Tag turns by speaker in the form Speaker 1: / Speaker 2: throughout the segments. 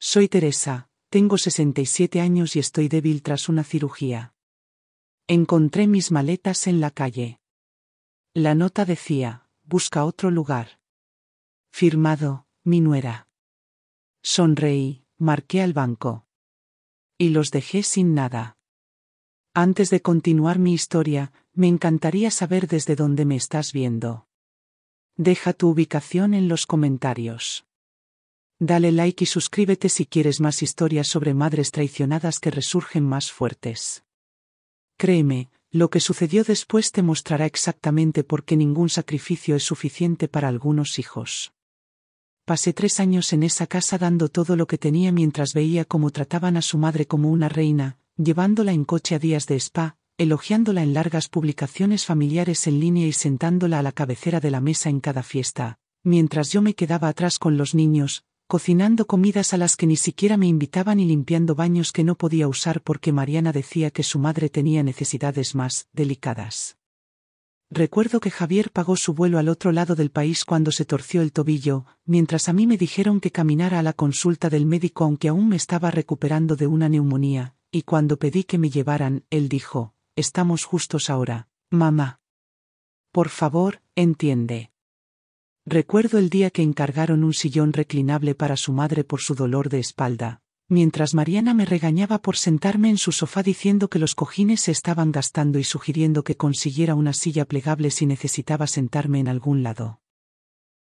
Speaker 1: Soy Teresa, tengo 67 años y estoy débil tras una cirugía. Encontré mis maletas en la calle. La nota decía, busca otro lugar. Firmado, mi nuera. Sonreí, marqué al banco. Y los dejé sin nada. Antes de continuar mi historia, me encantaría saber desde dónde me estás viendo. Deja tu ubicación en los comentarios. Dale like y suscríbete si quieres más historias sobre madres traicionadas que resurgen más fuertes. Créeme, lo que sucedió después te mostrará exactamente por qué ningún sacrificio es suficiente para algunos hijos. Pasé 3 años en esa casa dando todo lo que tenía mientras veía cómo trataban a su madre como una reina, llevándola en coche a días de spa, elogiándola en largas publicaciones familiares en línea y sentándola a la cabecera de la mesa en cada fiesta, mientras yo me quedaba atrás con los niños, cocinando comidas a las que ni siquiera me invitaban y limpiando baños que no podía usar porque Mariana decía que su madre tenía necesidades más delicadas. Recuerdo que Javier pagó su vuelo al otro lado del país cuando se torció el tobillo, mientras a mí me dijeron que caminara a la consulta del médico aunque aún me estaba recuperando de una neumonía, y cuando pedí que me llevaran, él dijo, «Estamos justos ahora, mamá. Por favor, entiende». Recuerdo el día que encargaron un sillón reclinable para su madre por su dolor de espalda, mientras Mariana me regañaba por sentarme en su sofá diciendo que los cojines se estaban gastando y sugiriendo que consiguiera una silla plegable si necesitaba sentarme en algún lado.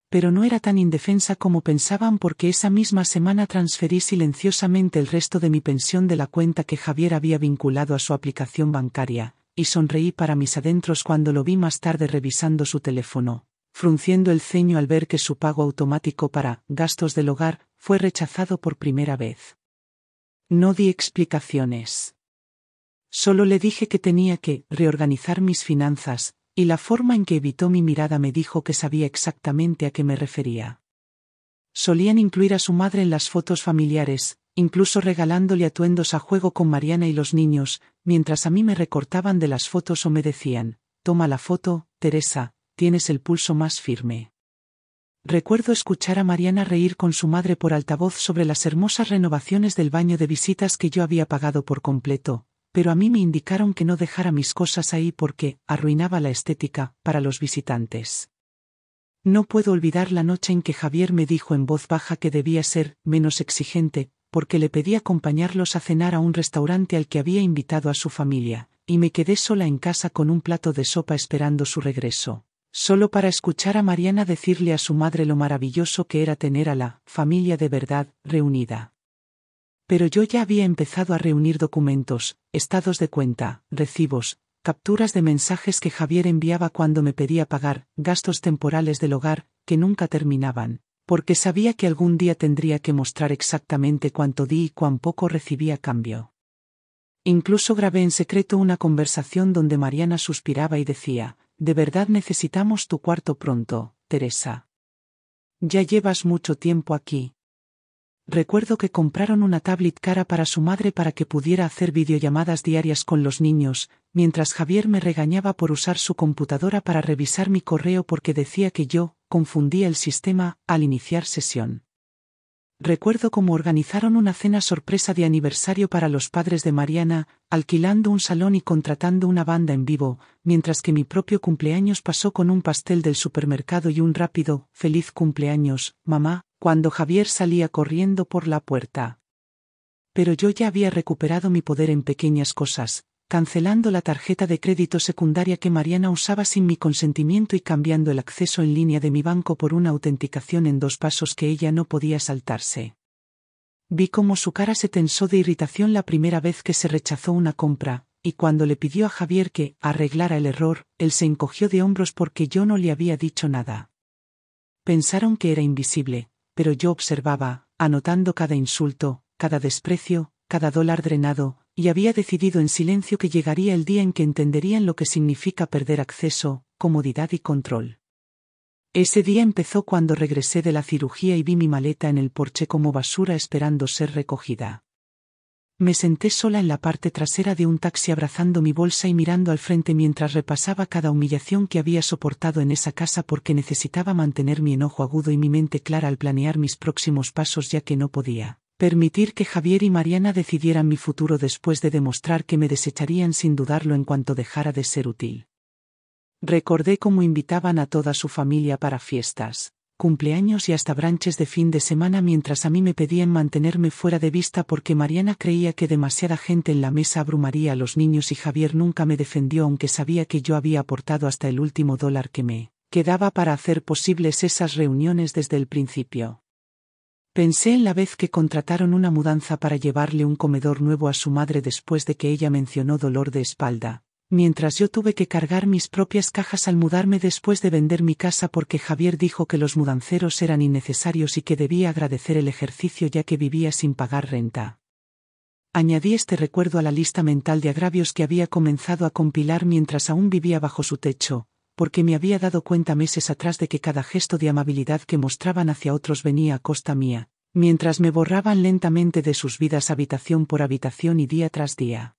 Speaker 1: Pero no era tan indefensa como pensaban porque esa misma semana transferí silenciosamente el resto de mi pensión de la cuenta que Javier había vinculado a su aplicación bancaria, y sonreí para mis adentros cuando lo vi más tarde revisando su teléfono, frunciendo el ceño al ver que su pago automático para gastos del hogar fue rechazado por primera vez. No di explicaciones. Solo le dije que tenía que reorganizar mis finanzas, y la forma en que evitó mi mirada me dijo que sabía exactamente a qué me refería. Solían incluir a su madre en las fotos familiares, incluso regalándole atuendos a juego con Mariana y los niños, mientras a mí me recortaban de las fotos o me decían, «Toma la foto, Teresa, tienes el pulso más firme». Recuerdo escuchar a Mariana reír con su madre por altavoz sobre las hermosas renovaciones del baño de visitas que yo había pagado por completo, pero a mí me indicaron que no dejara mis cosas ahí porque arruinaba la estética para los visitantes. No puedo olvidar la noche en que Javier me dijo en voz baja que debía ser menos exigente, porque le pedí acompañarlos a cenar a un restaurante al que había invitado a su familia, y me quedé sola en casa con un plato de sopa esperando su regreso, solo para escuchar a Mariana decirle a su madre lo maravilloso que era tener a la familia de verdad reunida. Pero yo ya había empezado a reunir documentos, estados de cuenta, recibos, capturas de mensajes que Javier enviaba cuando me pedía pagar, gastos temporales del hogar, que nunca terminaban, porque sabía que algún día tendría que mostrar exactamente cuánto di y cuán poco recibí a cambio. Incluso grabé en secreto una conversación donde Mariana suspiraba y decía, «De verdad necesitamos tu cuarto pronto, Teresa. Ya llevas mucho tiempo aquí». Recuerdo que compraron una tablet cara para su madre para que pudiera hacer videollamadas diarias con los niños, mientras Javier me regañaba por usar su computadora para revisar mi correo porque decía que yo confundía el sistema al iniciar sesión. Recuerdo cómo organizaron una cena sorpresa de aniversario para los padres de Mariana, alquilando un salón y contratando una banda en vivo, mientras que mi propio cumpleaños pasó con un pastel del supermercado y un rápido «Feliz cumpleaños, mamá», cuando Javier salía corriendo por la puerta. Pero yo ya había recuperado mi poder en pequeñas cosas, cancelando la tarjeta de crédito secundaria que Mariana usaba sin mi consentimiento y cambiando el acceso en línea de mi banco por una autenticación en 2 pasos que ella no podía saltarse. Vi cómo su cara se tensó de irritación la primera vez que se rechazó una compra, y cuando le pidió a Javier que arreglara el error, él se encogió de hombros porque yo no le había dicho nada. Pensaron que era invisible, pero yo observaba, anotando cada insulto, cada desprecio, cada dólar drenado, y había decidido en silencio que llegaría el día en que entenderían lo que significa perder acceso, comodidad y control. Ese día empezó cuando regresé de la cirugía y vi mi maleta en el porche como basura esperando ser recogida. Me senté sola en la parte trasera de un taxi abrazando mi bolsa y mirando al frente mientras repasaba cada humillación que había soportado en esa casa porque necesitaba mantener mi enojo agudo y mi mente clara al planear mis próximos pasos ya que no podía Permitir que Javier y Mariana decidieran mi futuro después de demostrar que me desecharían sin dudarlo en cuanto dejara de ser útil. Recordé cómo invitaban a toda su familia para fiestas, cumpleaños y hasta brunches de fin de semana mientras a mí me pedían mantenerme fuera de vista porque Mariana creía que demasiada gente en la mesa abrumaría a los niños y Javier nunca me defendió aunque sabía que yo había aportado hasta el último dólar que me quedaba para hacer posibles esas reuniones desde el principio. Pensé en la vez que contrataron una mudanza para llevarle un comedor nuevo a su madre después de que ella mencionó dolor de espalda, mientras yo tuve que cargar mis propias cajas al mudarme después de vender mi casa porque Javier dijo que los mudanceros eran innecesarios y que debía agradecer el ejercicio ya que vivía sin pagar renta. Añadí este recuerdo a la lista mental de agravios que había comenzado a compilar mientras aún vivía bajo su techo, porque me había dado cuenta meses atrás de que cada gesto de amabilidad que mostraban hacia otros venía a costa mía, mientras me borraban lentamente de sus vidas habitación por habitación y día tras día.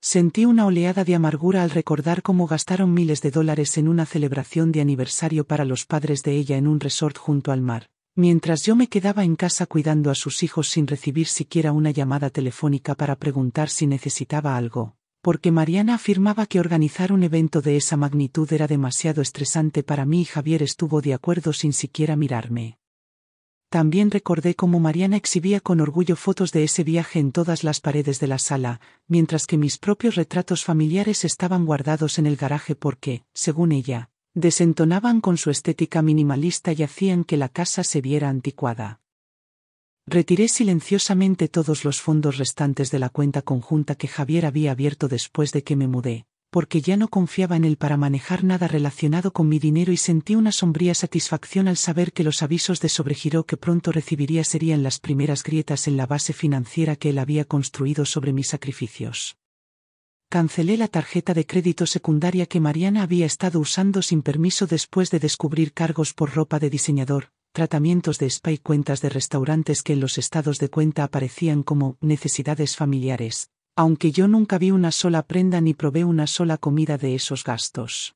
Speaker 1: Sentí una oleada de amargura al recordar cómo gastaron miles de dólares en una celebración de aniversario para los padres de ella en un resort junto al mar, mientras yo me quedaba en casa cuidando a sus hijos sin recibir siquiera una llamada telefónica para preguntar si necesitaba algo. Porque Mariana afirmaba que organizar un evento de esa magnitud era demasiado estresante para mí y Javier estuvo de acuerdo sin siquiera mirarme. También recordé cómo Mariana exhibía con orgullo fotos de ese viaje en todas las paredes de la sala, mientras que mis propios retratos familiares estaban guardados en el garaje porque, según ella, desentonaban con su estética minimalista y hacían que la casa se viera anticuada. Retiré silenciosamente todos los fondos restantes de la cuenta conjunta que Javier había abierto después de que me mudé, porque ya no confiaba en él para manejar nada relacionado con mi dinero y sentí una sombría satisfacción al saber que los avisos de sobregiro que pronto recibiría serían las primeras grietas en la base financiera que él había construido sobre mis sacrificios. Cancelé la tarjeta de crédito secundaria que Mariana había estado usando sin permiso después de descubrir cargos por ropa de diseñador, tratamientos de spa y cuentas de restaurantes que en los estados de cuenta aparecían como necesidades familiares, aunque yo nunca vi una sola prenda ni probé una sola comida de esos gastos.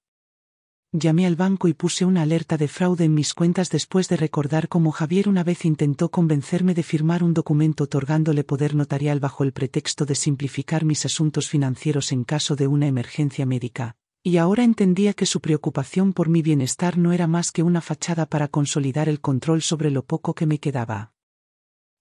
Speaker 1: Llamé al banco y puse una alerta de fraude en mis cuentas después de recordar cómo Javier una vez intentó convencerme de firmar un documento otorgándole poder notarial bajo el pretexto de simplificar mis asuntos financieros en caso de una emergencia médica. Y ahora entendía que su preocupación por mi bienestar no era más que una fachada para consolidar el control sobre lo poco que me quedaba.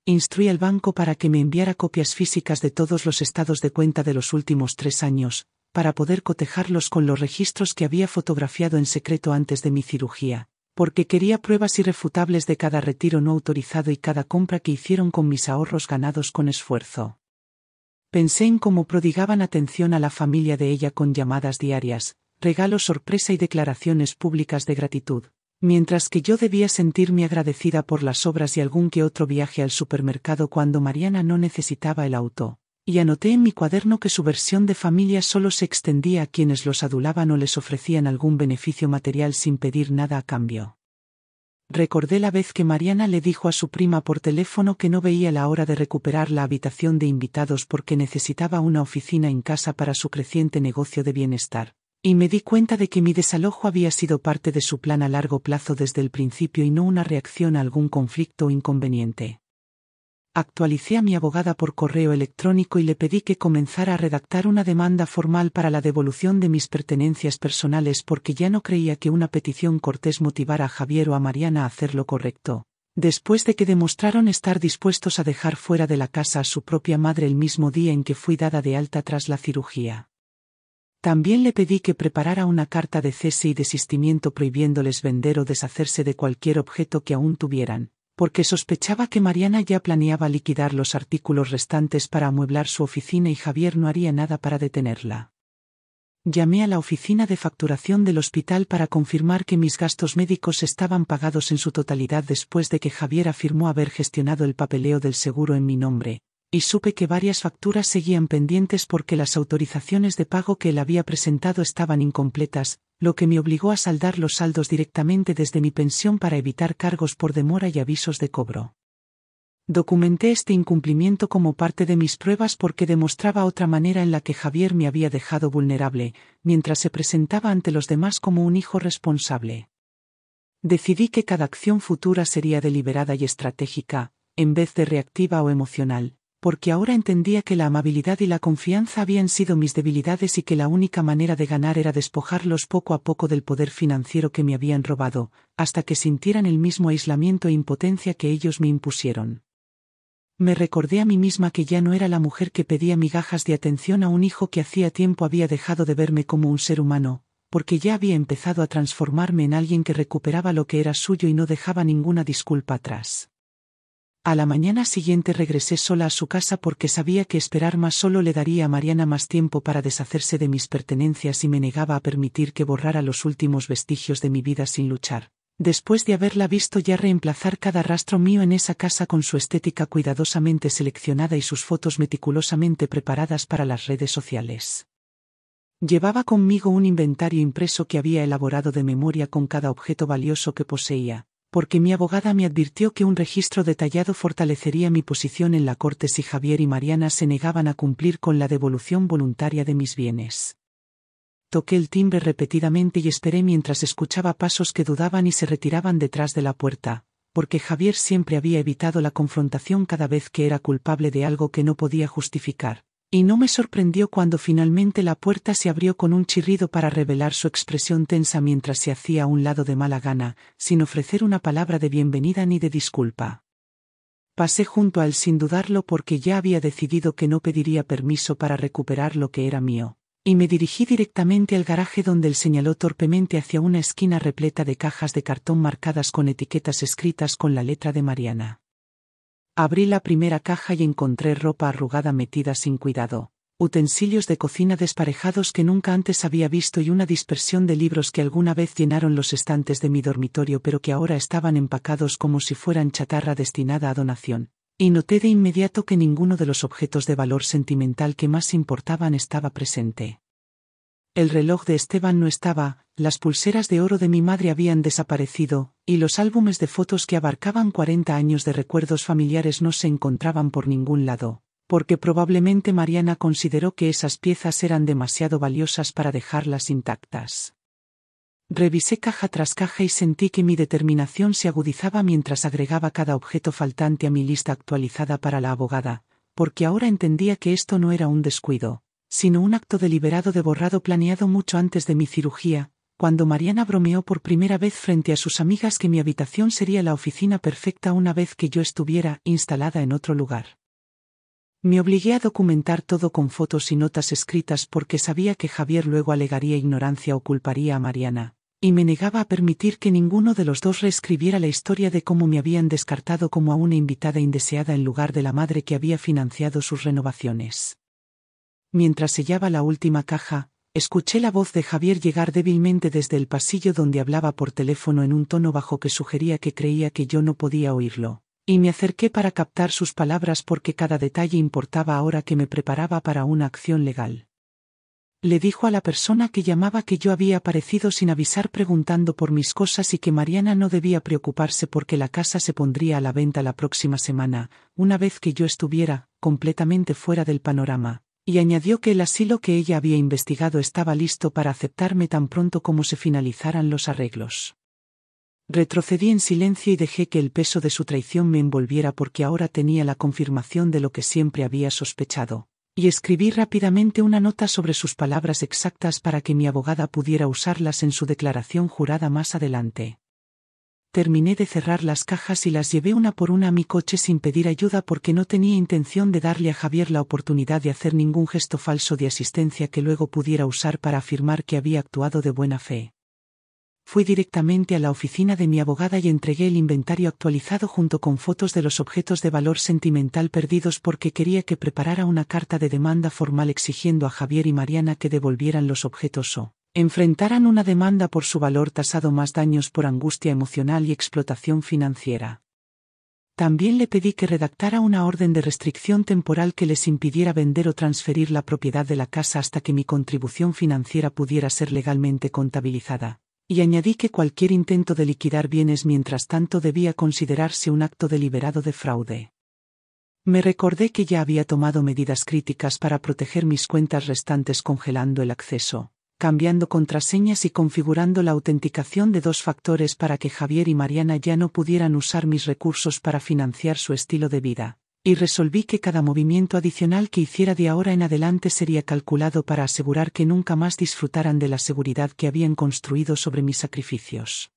Speaker 1: Instruí al banco para que me enviara copias físicas de todos los estados de cuenta de los últimos 3 años, para poder cotejarlos con los registros que había fotografiado en secreto antes de mi cirugía, porque quería pruebas irrefutables de cada retiro no autorizado y cada compra que hicieron con mis ahorros ganados con esfuerzo. Pensé en cómo prodigaban atención a la familia de ella con llamadas diarias, regalos sorpresa y declaraciones públicas de gratitud, mientras que yo debía sentirme agradecida por las obras y algún que otro viaje al supermercado cuando Mariana no necesitaba el auto, y anoté en mi cuaderno que su versión de familia solo se extendía a quienes los adulaban o les ofrecían algún beneficio material sin pedir nada a cambio. Recordé la vez que Mariana le dijo a su prima por teléfono que no veía la hora de recuperar la habitación de invitados porque necesitaba una oficina en casa para su creciente negocio de bienestar, y me di cuenta de que mi desalojo había sido parte de su plan a largo plazo desde el principio y no una reacción a algún conflicto o inconveniente. Actualicé a mi abogada por correo electrónico y le pedí que comenzara a redactar una demanda formal para la devolución de mis pertenencias personales porque ya no creía que una petición cortés motivara a Javier o a Mariana a hacer lo correcto, después de que demostraron estar dispuestos a dejar fuera de la casa a su propia madre el mismo día en que fui dada de alta tras la cirugía. También le pedí que preparara una carta de cese y desistimiento prohibiéndoles vender o deshacerse de cualquier objeto que aún tuvieran, porque sospechaba que Mariana ya planeaba liquidar los artículos restantes para amueblar su oficina y Javier no haría nada para detenerla. Llamé a la oficina de facturación del hospital para confirmar que mis gastos médicos estaban pagados en su totalidad después de que Javier afirmó haber gestionado el papeleo del seguro en mi nombre, y supe que varias facturas seguían pendientes porque las autorizaciones de pago que él había presentado estaban incompletas, lo que me obligó a saldar los saldos directamente desde mi pensión para evitar cargos por demora y avisos de cobro. Documenté este incumplimiento como parte de mis pruebas porque demostraba otra manera en la que Javier me había dejado vulnerable, mientras se presentaba ante los demás como un hijo responsable. Decidí que cada acción futura sería deliberada y estratégica, en vez de reactiva o emocional, porque ahora entendía que la amabilidad y la confianza habían sido mis debilidades y que la única manera de ganar era despojarlos poco a poco del poder financiero que me habían robado, hasta que sintieran el mismo aislamiento e impotencia que ellos me impusieron. Me recordé a mí misma que ya no era la mujer que pedía migajas de atención a un hijo que hacía tiempo había dejado de verme como un ser humano, porque ya había empezado a transformarme en alguien que recuperaba lo que era suyo y no dejaba ninguna disculpa atrás. A la mañana siguiente regresé sola a su casa porque sabía que esperar más solo le daría a Mariana más tiempo para deshacerse de mis pertenencias y me negaba a permitir que borrara los últimos vestigios de mi vida sin luchar. Después de haberla visto ya reemplazar cada rastro mío en esa casa con su estética cuidadosamente seleccionada y sus fotos meticulosamente preparadas para las redes sociales. Llevaba conmigo un inventario impreso que había elaborado de memoria con cada objeto valioso que poseía, porque mi abogada me advirtió que un registro detallado fortalecería mi posición en la corte si Javier y Mariana se negaban a cumplir con la devolución voluntaria de mis bienes. Toqué el timbre repetidamente y esperé mientras escuchaba pasos que dudaban y se retiraban detrás de la puerta, porque Javier siempre había evitado la confrontación cada vez que era culpable de algo que no podía justificar, y no me sorprendió cuando finalmente la puerta se abrió con un chirrido para revelar su expresión tensa mientras se hacía a un lado de mala gana, sin ofrecer una palabra de bienvenida ni de disculpa. Pasé junto a él sin dudarlo porque ya había decidido que no pediría permiso para recuperar lo que era mío. Y me dirigí directamente al garaje donde él señaló torpemente hacia una esquina repleta de cajas de cartón marcadas con etiquetas escritas con la letra de Mariana. Abrí la primera caja y encontré ropa arrugada metida sin cuidado, utensilios de cocina desparejados que nunca antes había visto y una dispersión de libros que alguna vez llenaron los estantes de mi dormitorio pero que ahora estaban empacados como si fueran chatarra destinada a donación. Y noté de inmediato que ninguno de los objetos de valor sentimental que más importaban estaba presente. El reloj de Esteban no estaba, las pulseras de oro de mi madre habían desaparecido, y los álbumes de fotos que abarcaban 40 años de recuerdos familiares no se encontraban por ningún lado, porque probablemente Mariana consideró que esas piezas eran demasiado valiosas para dejarlas intactas. Revisé caja tras caja y sentí que mi determinación se agudizaba mientras agregaba cada objeto faltante a mi lista actualizada para la abogada, porque ahora entendía que esto no era un descuido, sino un acto deliberado de borrado planeado mucho antes de mi cirugía, cuando Mariana bromeó por primera vez frente a sus amigas que mi habitación sería la oficina perfecta una vez que yo estuviera instalada en otro lugar. Me obligué a documentar todo con fotos y notas escritas porque sabía que Javier luego alegaría ignorancia o culparía a Mariana, y me negaba a permitir que ninguno de los dos reescribiera la historia de cómo me habían descartado como a una invitada indeseada en lugar de la madre que había financiado sus renovaciones. Mientras sellaba la última caja, escuché la voz de Javier llegar débilmente desde el pasillo donde hablaba por teléfono en un tono bajo que sugería que creía que yo no podía oírlo. Y me acerqué para captar sus palabras porque cada detalle importaba ahora que me preparaba para una acción legal. Le dijo a la persona que llamaba que yo había aparecido sin avisar preguntando por mis cosas y que Mariana no debía preocuparse porque la casa se pondría a la venta la próxima semana, una vez que yo estuviera completamente fuera del panorama, y añadió que el asilo que ella había investigado estaba listo para aceptarme tan pronto como se finalizaran los arreglos. Retrocedí en silencio y dejé que el peso de su traición me envolviera porque ahora tenía la confirmación de lo que siempre había sospechado, y escribí rápidamente una nota sobre sus palabras exactas para que mi abogada pudiera usarlas en su declaración jurada más adelante. Terminé de cerrar las cajas y las llevé una por una a mi coche sin pedir ayuda porque no tenía intención de darle a Javier la oportunidad de hacer ningún gesto falso de asistencia que luego pudiera usar para afirmar que había actuado de buena fe. Fui directamente a la oficina de mi abogada y entregué el inventario actualizado junto con fotos de los objetos de valor sentimental perdidos porque quería que preparara una carta de demanda formal exigiendo a Javier y Mariana que devolvieran los objetos o enfrentaran una demanda por su valor tasado más daños por angustia emocional y explotación financiera. También le pedí que redactara una orden de restricción temporal que les impidiera vender o transferir la propiedad de la casa hasta que mi contribución financiera pudiera ser legalmente contabilizada. Y añadí que cualquier intento de liquidar bienes mientras tanto debía considerarse un acto deliberado de fraude. Me recordé que ya había tomado medidas críticas para proteger mis cuentas restantes congelando el acceso, cambiando contraseñas y configurando la autenticación de 2 factores para que Javier y Mariana ya no pudieran usar mis recursos para financiar su estilo de vida. Y resolví que cada movimiento adicional que hiciera de ahora en adelante sería calculado para asegurar que nunca más disfrutaran de la seguridad que habían construido sobre mis sacrificios.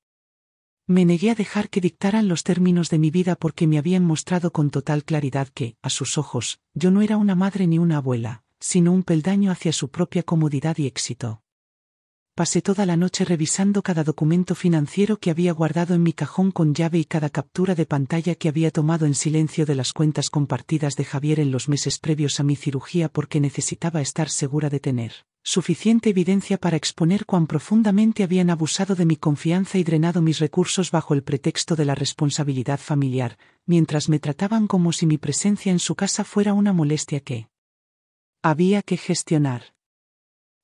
Speaker 1: Me negué a dejar que dictaran los términos de mi vida porque me habían mostrado con total claridad que, a sus ojos, yo no era una madre ni una abuela, sino un peldaño hacia su propia comodidad y éxito. Pasé toda la noche revisando cada documento financiero que había guardado en mi cajón con llave y cada captura de pantalla que había tomado en silencio de las cuentas compartidas de Javier en los meses previos a mi cirugía porque necesitaba estar segura de tener suficiente evidencia para exponer cuán profundamente habían abusado de mi confianza y drenado mis recursos bajo el pretexto de la responsabilidad familiar, mientras me trataban como si mi presencia en su casa fuera una molestia que había que gestionar.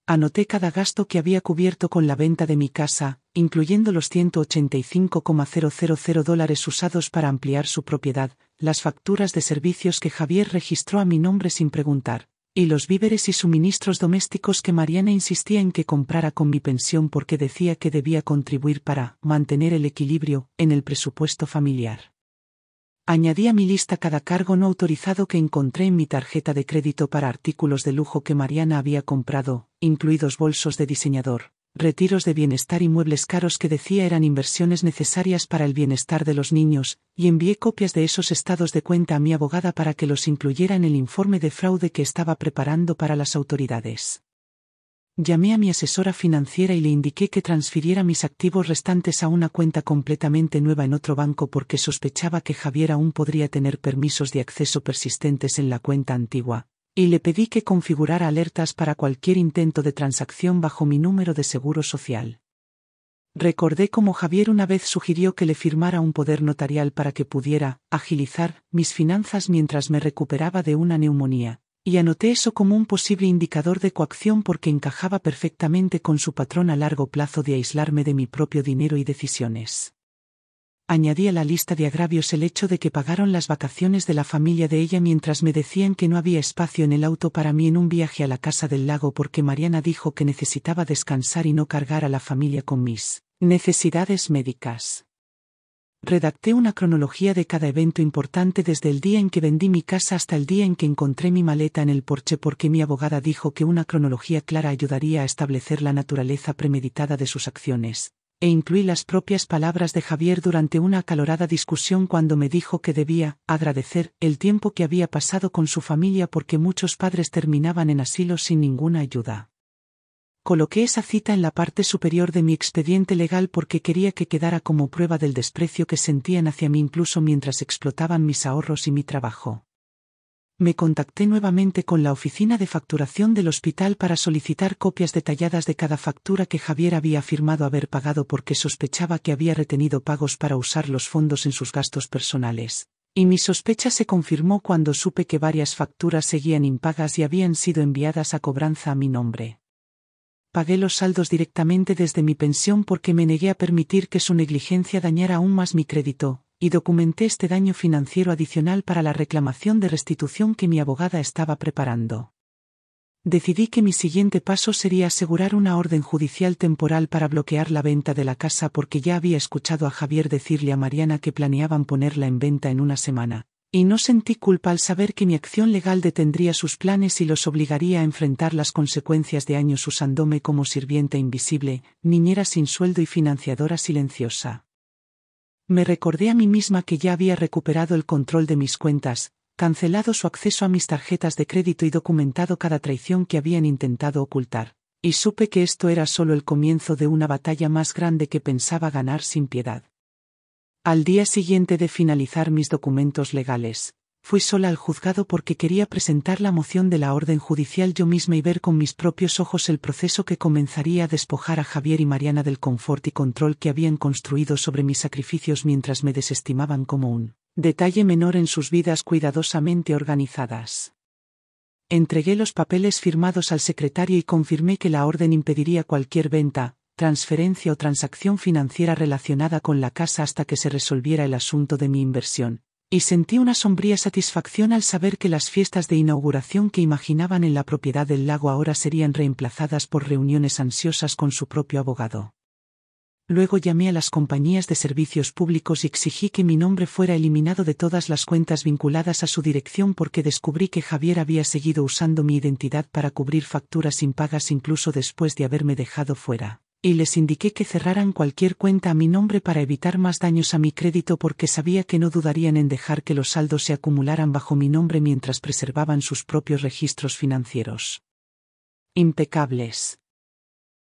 Speaker 1: Anoté cada gasto que había cubierto con la venta de mi casa, incluyendo los $185,000 usados para ampliar su propiedad, las facturas de servicios que Javier registró a mi nombre sin preguntar, y los víveres y suministros domésticos que Mariana insistía en que comprara con mi pensión porque decía que debía contribuir para mantener el equilibrio en el presupuesto familiar. Añadí a mi lista cada cargo no autorizado que encontré en mi tarjeta de crédito para artículos de lujo que Mariana había comprado, incluidos bolsos de diseñador, retiros de bienestar y muebles caros que decía eran inversiones necesarias para el bienestar de los niños, y envié copias de esos estados de cuenta a mi abogada para que los incluyera en el informe de fraude que estaba preparando para las autoridades. Llamé a mi asesora financiera y le indiqué que transfiriera mis activos restantes a una cuenta completamente nueva en otro banco porque sospechaba que Javier aún podría tener permisos de acceso persistentes en la cuenta antigua, y le pedí que configurara alertas para cualquier intento de transacción bajo mi número de seguro social. Recordé cómo Javier una vez sugirió que le firmara un poder notarial para que pudiera agilizar mis finanzas mientras me recuperaba de una neumonía. Y anoté eso como un posible indicador de coacción porque encajaba perfectamente con su patrón a largo plazo de aislarme de mi propio dinero y decisiones. Añadí a la lista de agravios el hecho de que pagaron las vacaciones de la familia de ella mientras me decían que no había espacio en el auto para mí en un viaje a la casa del lago porque Mariana dijo que necesitaba descansar y no cargar a la familia con mis necesidades médicas. Redacté una cronología de cada evento importante desde el día en que vendí mi casa hasta el día en que encontré mi maleta en el porche porque mi abogada dijo que una cronología clara ayudaría a establecer la naturaleza premeditada de sus acciones, e incluí las propias palabras de Javier durante una acalorada discusión cuando me dijo que debía agradecer el tiempo que había pasado con su familia porque muchos padres terminaban en asilo sin ninguna ayuda. Coloqué esa cita en la parte superior de mi expediente legal porque quería que quedara como prueba del desprecio que sentían hacia mí incluso mientras explotaban mis ahorros y mi trabajo. Me contacté nuevamente con la oficina de facturación del hospital para solicitar copias detalladas de cada factura que Javier había afirmado haber pagado porque sospechaba que había retenido pagos para usar los fondos en sus gastos personales. Y mi sospecha se confirmó cuando supe que varias facturas seguían impagas y habían sido enviadas a cobranza a mi nombre. Pagué los saldos directamente desde mi pensión porque me negué a permitir que su negligencia dañara aún más mi crédito, y documenté este daño financiero adicional para la reclamación de restitución que mi abogada estaba preparando. Decidí que mi siguiente paso sería asegurar una orden judicial temporal para bloquear la venta de la casa porque ya había escuchado a Javier decirle a Mariana que planeaban ponerla en venta en una semana. Y no sentí culpa al saber que mi acción legal detendría sus planes y los obligaría a enfrentar las consecuencias de años usándome como sirvienta invisible, niñera sin sueldo y financiadora silenciosa. Me recordé a mí misma que ya había recuperado el control de mis cuentas, cancelado su acceso a mis tarjetas de crédito y documentado cada traición que habían intentado ocultar, y supe que esto era solo el comienzo de una batalla más grande que pensaba ganar sin piedad. Al día siguiente de finalizar mis documentos legales, fui sola al juzgado porque quería presentar la moción de la orden judicial yo misma y ver con mis propios ojos el proceso que comenzaría a despojar a Javier y Mariana del confort y control que habían construido sobre mis sacrificios mientras me desestimaban como un detalle menor en sus vidas cuidadosamente organizadas. Entregué los papeles firmados al secretario y confirmé que la orden impediría cualquier venta, transferencia o transacción financiera relacionada con la casa hasta que se resolviera el asunto de mi inversión, Y sentí una sombría satisfacción al saber que las fiestas de inauguración que imaginaban en la propiedad del lago ahora serían reemplazadas por reuniones ansiosas con su propio abogado. Luego llamé a las compañías de servicios públicos y exigí que mi nombre fuera eliminado de todas las cuentas vinculadas a su dirección porque descubrí que Javier había seguido usando mi identidad para cubrir facturas impagas incluso después de haberme dejado fuera. Y les indiqué que cerraran cualquier cuenta a mi nombre para evitar más daños a mi crédito porque sabía que no dudarían en dejar que los saldos se acumularan bajo mi nombre mientras preservaban sus propios registros financieros. Impecables.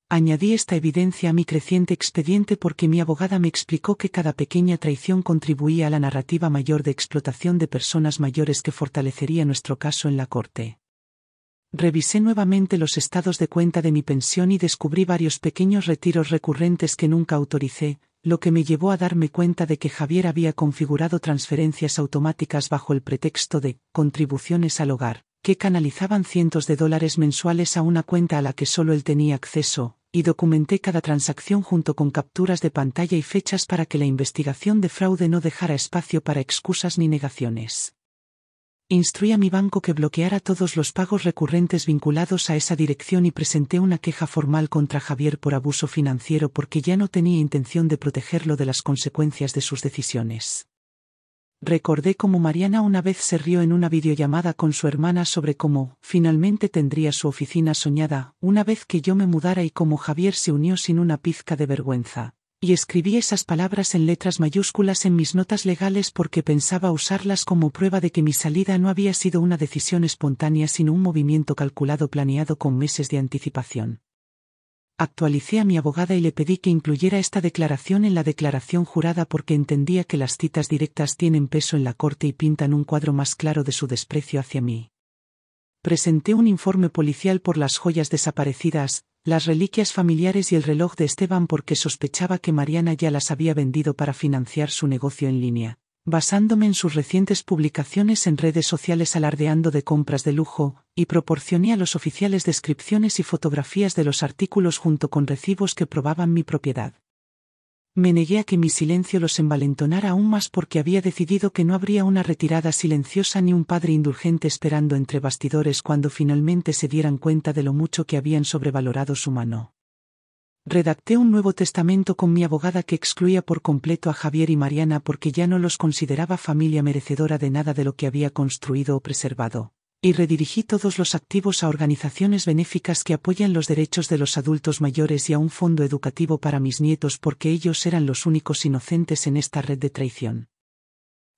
Speaker 1: Añadí esta evidencia a mi creciente expediente porque mi abogada me explicó que cada pequeña traición contribuía a la narrativa mayor de explotación de personas mayores que fortalecería nuestro caso en la corte. Revisé nuevamente los estados de cuenta de mi pensión y descubrí varios pequeños retiros recurrentes que nunca autoricé, lo que me llevó a darme cuenta de que Javier había configurado transferencias automáticas bajo el pretexto de contribuciones al hogar, que canalizaban cientos de dólares mensuales a una cuenta a la que solo él tenía acceso, y documenté cada transacción junto con capturas de pantalla y fechas para que la investigación de fraude no dejara espacio para excusas ni negaciones. Instruí a mi banco que bloqueara todos los pagos recurrentes vinculados a esa dirección y presenté una queja formal contra Javier por abuso financiero porque ya no tenía intención de protegerlo de las consecuencias de sus decisiones. Recordé cómo Mariana una vez se rió en una videollamada con su hermana sobre cómo, finalmente tendría su oficina soñada, una vez que yo me mudara y cómo Javier se unió sin una pizca de vergüenza. Y escribí esas palabras en letras mayúsculas en mis notas legales porque pensaba usarlas como prueba de que mi salida no había sido una decisión espontánea sino un movimiento calculado planeado con meses de anticipación. Actualicé a mi abogada y le pedí que incluyera esta declaración en la declaración jurada porque entendía que las citas directas tienen peso en la corte y pintan un cuadro más claro de su desprecio hacia mí. Presenté un informe policial por las joyas desaparecidas, las reliquias familiares y el reloj de Esteban porque sospechaba que Mariana ya las había vendido para financiar su negocio en línea, basándome en sus recientes publicaciones en redes sociales alardeando de compras de lujo, y proporcioné a los oficiales descripciones y fotografías de los artículos junto con recibos que probaban mi propiedad. Me negué a que mi silencio los envalentonara aún más porque había decidido que no habría una retirada silenciosa ni un padre indulgente esperando entre bastidores cuando finalmente se dieran cuenta de lo mucho que habían sobrevalorado su mano. Redacté un nuevo testamento con mi abogada que excluía por completo a Javier y Mariana porque ya no los consideraba familia merecedora de nada de lo que había construido o preservado. Y redirigí todos los activos a organizaciones benéficas que apoyan los derechos de los adultos mayores y a un fondo educativo para mis nietos porque ellos eran los únicos inocentes en esta red de traición.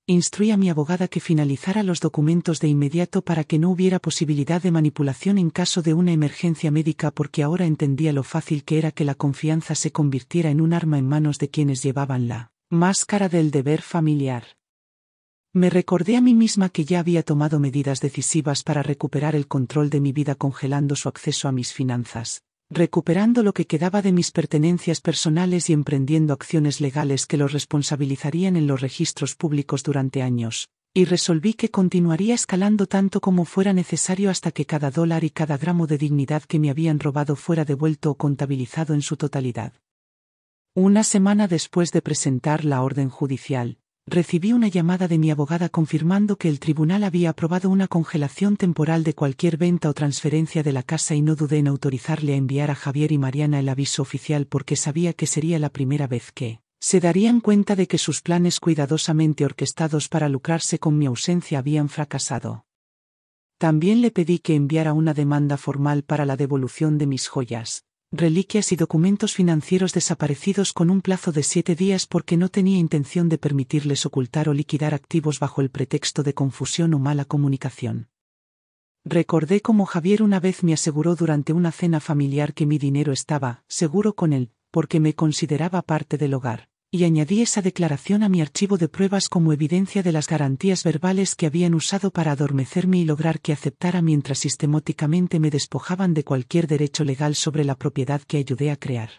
Speaker 1: Instruí a mi abogada que finalizara los documentos de inmediato para que no hubiera posibilidad de manipulación en caso de una emergencia médica porque ahora entendía lo fácil que era que la confianza se convirtiera en un arma en manos de quienes llevaban la máscara del deber familiar. Me recordé a mí misma que ya había tomado medidas decisivas para recuperar el control de mi vida congelando su acceso a mis finanzas, recuperando lo que quedaba de mis pertenencias personales y emprendiendo acciones legales que los responsabilizarían en los registros públicos durante años, y resolví que continuaría escalando tanto como fuera necesario hasta que cada dólar y cada gramo de dignidad que me habían robado fuera devuelto o contabilizado en su totalidad. Una semana después de presentar la orden judicial, recibí una llamada de mi abogada confirmando que el tribunal había aprobado una congelación temporal de cualquier venta o transferencia de la casa y no dudé en autorizarle a enviar a Javier y Mariana el aviso oficial porque sabía que sería la primera vez que se darían cuenta de que sus planes cuidadosamente orquestados para lucrarse con mi ausencia habían fracasado. También le pedí que enviara una demanda formal para la devolución de mis joyas, reliquias y documentos financieros desaparecidos con un plazo de 7 días porque no tenía intención de permitirles ocultar o liquidar activos bajo el pretexto de confusión o mala comunicación. Recordé cómo Javier una vez me aseguró durante una cena familiar que mi dinero estaba seguro con él, porque me consideraba parte del hogar, y añadí esa declaración a mi archivo de pruebas como evidencia de las garantías verbales que habían usado para adormecerme y lograr que aceptara mientras sistemáticamente me despojaban de cualquier derecho legal sobre la propiedad que ayudé a crear.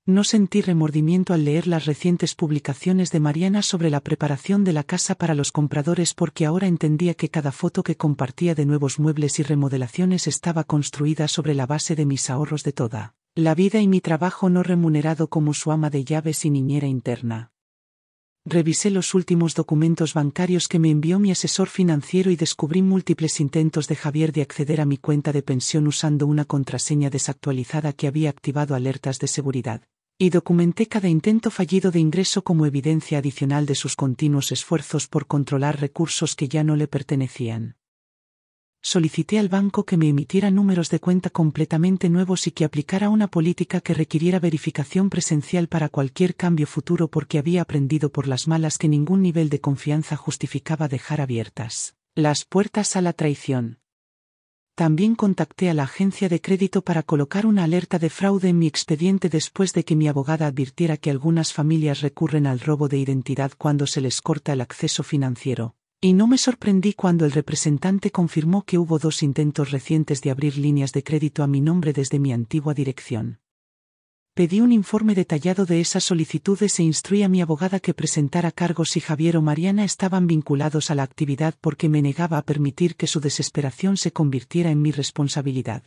Speaker 1: No sentí remordimiento al leer las recientes publicaciones de Mariana sobre la preparación de la casa para los compradores porque ahora entendía que cada foto que compartía de nuevos muebles y remodelaciones estaba construida sobre la base de mis ahorros de toda la vida y mi trabajo no remunerado como su ama de llaves y niñera interna. Revisé los últimos documentos bancarios que me envió mi asesor financiero y descubrí múltiples intentos de Javier de acceder a mi cuenta de pensión usando una contraseña desactualizada que había activado alertas de seguridad. Y documenté cada intento fallido de ingreso como evidencia adicional de sus continuos esfuerzos por controlar recursos que ya no le pertenecían. Solicité al banco que me emitiera números de cuenta completamente nuevos y que aplicara una política que requiriera verificación presencial para cualquier cambio futuro porque había aprendido por las malas que ningún nivel de confianza justificaba dejar abiertas las puertas a la traición. También contacté a la agencia de crédito para colocar una alerta de fraude en mi expediente después de que mi abogada advirtiera que algunas familias recurren al robo de identidad cuando se les corta el acceso financiero. Y no me sorprendí cuando el representante confirmó que hubo 2 intentos recientes de abrir líneas de crédito a mi nombre desde mi antigua dirección. Pedí un informe detallado de esas solicitudes e instruí a mi abogada que presentara cargos si Javier o Mariana estaban vinculados a la actividad porque me negaba a permitir que su desesperación se convirtiera en mi responsabilidad.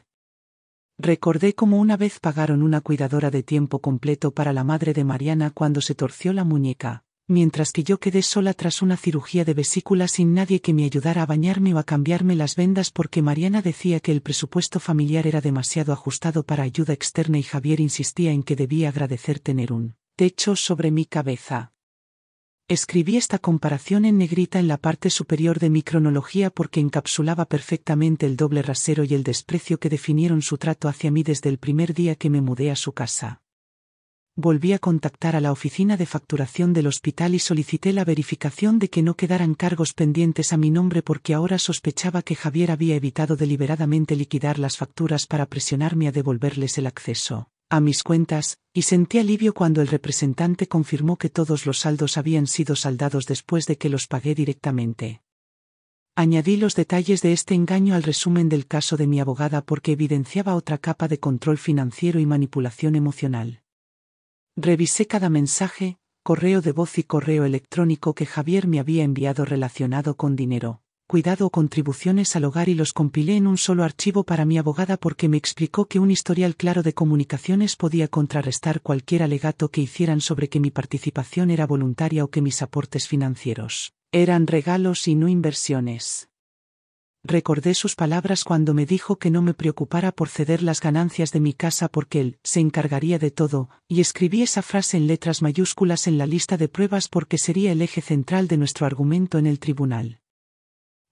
Speaker 1: Recordé cómo una vez pagaron una cuidadora de tiempo completo para la madre de Mariana cuando se torció la muñeca, mientras que yo quedé sola tras una cirugía de vesícula sin nadie que me ayudara a bañarme o a cambiarme las vendas porque Mariana decía que el presupuesto familiar era demasiado ajustado para ayuda externa y Javier insistía en que debía agradecer tener un techo sobre mi cabeza. Escribí esta comparación en negrita en la parte superior de mi cronología porque encapsulaba perfectamente el doble rasero y el desprecio que definieron su trato hacia mí desde el primer día que me mudé a su casa. Volví a contactar a la oficina de facturación del hospital y solicité la verificación de que no quedaran cargos pendientes a mi nombre porque ahora sospechaba que Javier había evitado deliberadamente liquidar las facturas para presionarme a devolverles el acceso a mis cuentas, y sentí alivio cuando el representante confirmó que todos los saldos habían sido saldados después de que los pagué directamente. Añadí los detalles de este engaño al resumen del caso de mi abogada porque evidenciaba otra capa de control financiero y manipulación emocional. Revisé cada mensaje, correo de voz y correo electrónico que Javier me había enviado relacionado con dinero, cuidado o contribuciones al hogar y los compilé en un solo archivo para mi abogada porque me explicó que un historial claro de comunicaciones podía contrarrestar cualquier alegato que hicieran sobre que mi participación era voluntaria o que mis aportes financieros eran regalos y no inversiones. Recordé sus palabras cuando me dijo que no me preocupara por ceder las ganancias de mi casa porque él se encargaría de todo, y escribí esa frase en letras mayúsculas en la lista de pruebas porque sería el eje central de nuestro argumento en el tribunal.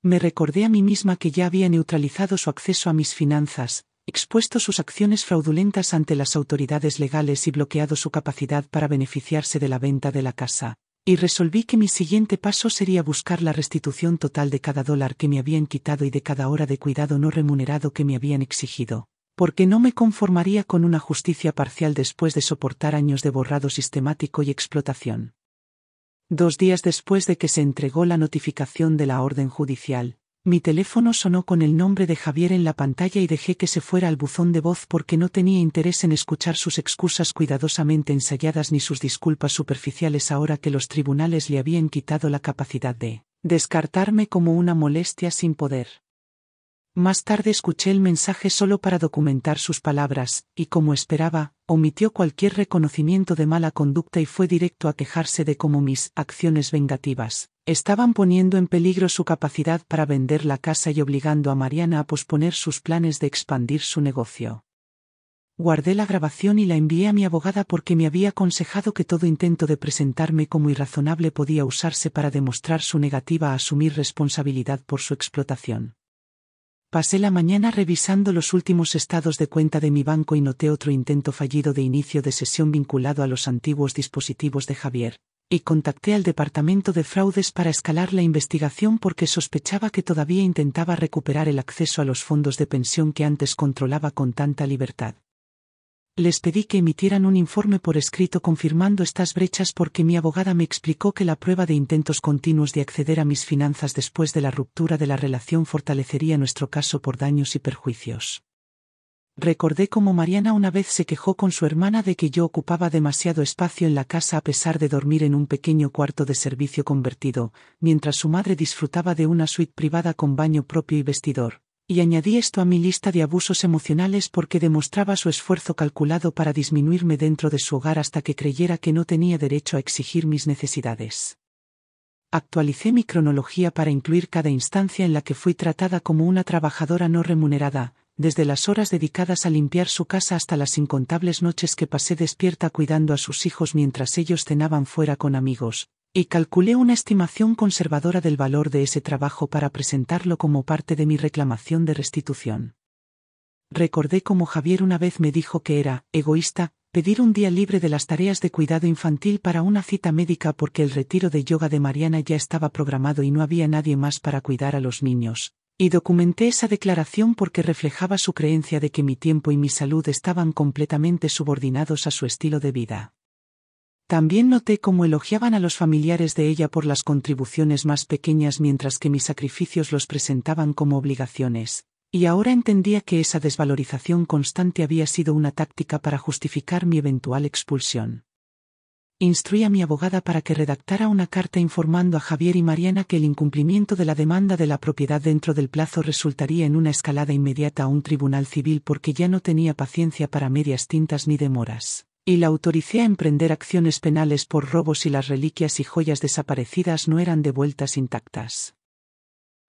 Speaker 1: Me recordé a mí misma que ya había neutralizado su acceso a mis finanzas, expuesto sus acciones fraudulentas ante las autoridades legales y bloqueado su capacidad para beneficiarse de la venta de la casa. Y resolví que mi siguiente paso sería buscar la restitución total de cada dólar que me habían quitado y de cada hora de cuidado no remunerado que me habían exigido, porque no me conformaría con una justicia parcial después de soportar años de borrado sistemático y explotación. 2 días después de que se entregó la notificación de la orden judicial, mi teléfono sonó con el nombre de Javier en la pantalla y dejé que se fuera al buzón de voz porque no tenía interés en escuchar sus excusas cuidadosamente ensayadas ni sus disculpas superficiales ahora que los tribunales le habían quitado la capacidad de descartarme como una molestia sin poder. Más tarde escuché el mensaje solo para documentar sus palabras, y como esperaba, omitió cualquier reconocimiento de mala conducta y fue directo a quejarse de cómo mis acciones vengativas estaban poniendo en peligro su capacidad para vender la casa y obligando a Mariana a posponer sus planes de expandir su negocio. Guardé la grabación y la envié a mi abogada porque me había aconsejado que todo intento de presentarme como irrazonable podía usarse para demostrar su negativa a asumir responsabilidad por su explotación. Pasé la mañana revisando los últimos estados de cuenta de mi banco y noté otro intento fallido de inicio de sesión vinculado a los antiguos dispositivos de Javier, y contacté al departamento de fraudes para escalar la investigación porque sospechaba que todavía intentaba recuperar el acceso a los fondos de pensión que antes controlaba con tanta libertad. Les pedí que emitieran un informe por escrito confirmando estas brechas porque mi abogada me explicó que la prueba de intentos continuos de acceder a mis finanzas después de la ruptura de la relación fortalecería nuestro caso por daños y perjuicios. Recordé cómo Mariana una vez se quejó con su hermana de que yo ocupaba demasiado espacio en la casa a pesar de dormir en un pequeño cuarto de servicio convertido, mientras su madre disfrutaba de una suite privada con baño propio y vestidor, Y añadí esto a mi lista de abusos emocionales porque demostraba su esfuerzo calculado para disminuirme dentro de su hogar hasta que creyera que no tenía derecho a exigir mis necesidades. Actualicé mi cronología para incluir cada instancia en la que fui tratada como una trabajadora no remunerada, desde las horas dedicadas a limpiar su casa hasta las incontables noches que pasé despierta cuidando a sus hijos mientras ellos cenaban fuera con amigos, y calculé una estimación conservadora del valor de ese trabajo para presentarlo como parte de mi reclamación de restitución. Recordé cómo Javier una vez me dijo que era egoísta pedir un día libre de las tareas de cuidado infantil para una cita médica porque el retiro de yoga de Mariana ya estaba programado y no había nadie más para cuidar a los niños. Y documenté esa declaración porque reflejaba su creencia de que mi tiempo y mi salud estaban completamente subordinados a su estilo de vida. También noté cómo elogiaban a los familiares de ella por las contribuciones más pequeñas mientras que mis sacrificios los presentaban como obligaciones, y ahora entendía que esa desvalorización constante había sido una táctica para justificar mi eventual expulsión. Instruí a mi abogada para que redactara una carta informando a Javier y Mariana que el incumplimiento de la demanda de la propiedad dentro del plazo resultaría en una escalada inmediata a un tribunal civil porque ya no tenía paciencia para medias tintas ni demoras, y la autoricé a emprender acciones penales por robos si las reliquias y joyas desaparecidas no eran devueltas intactas.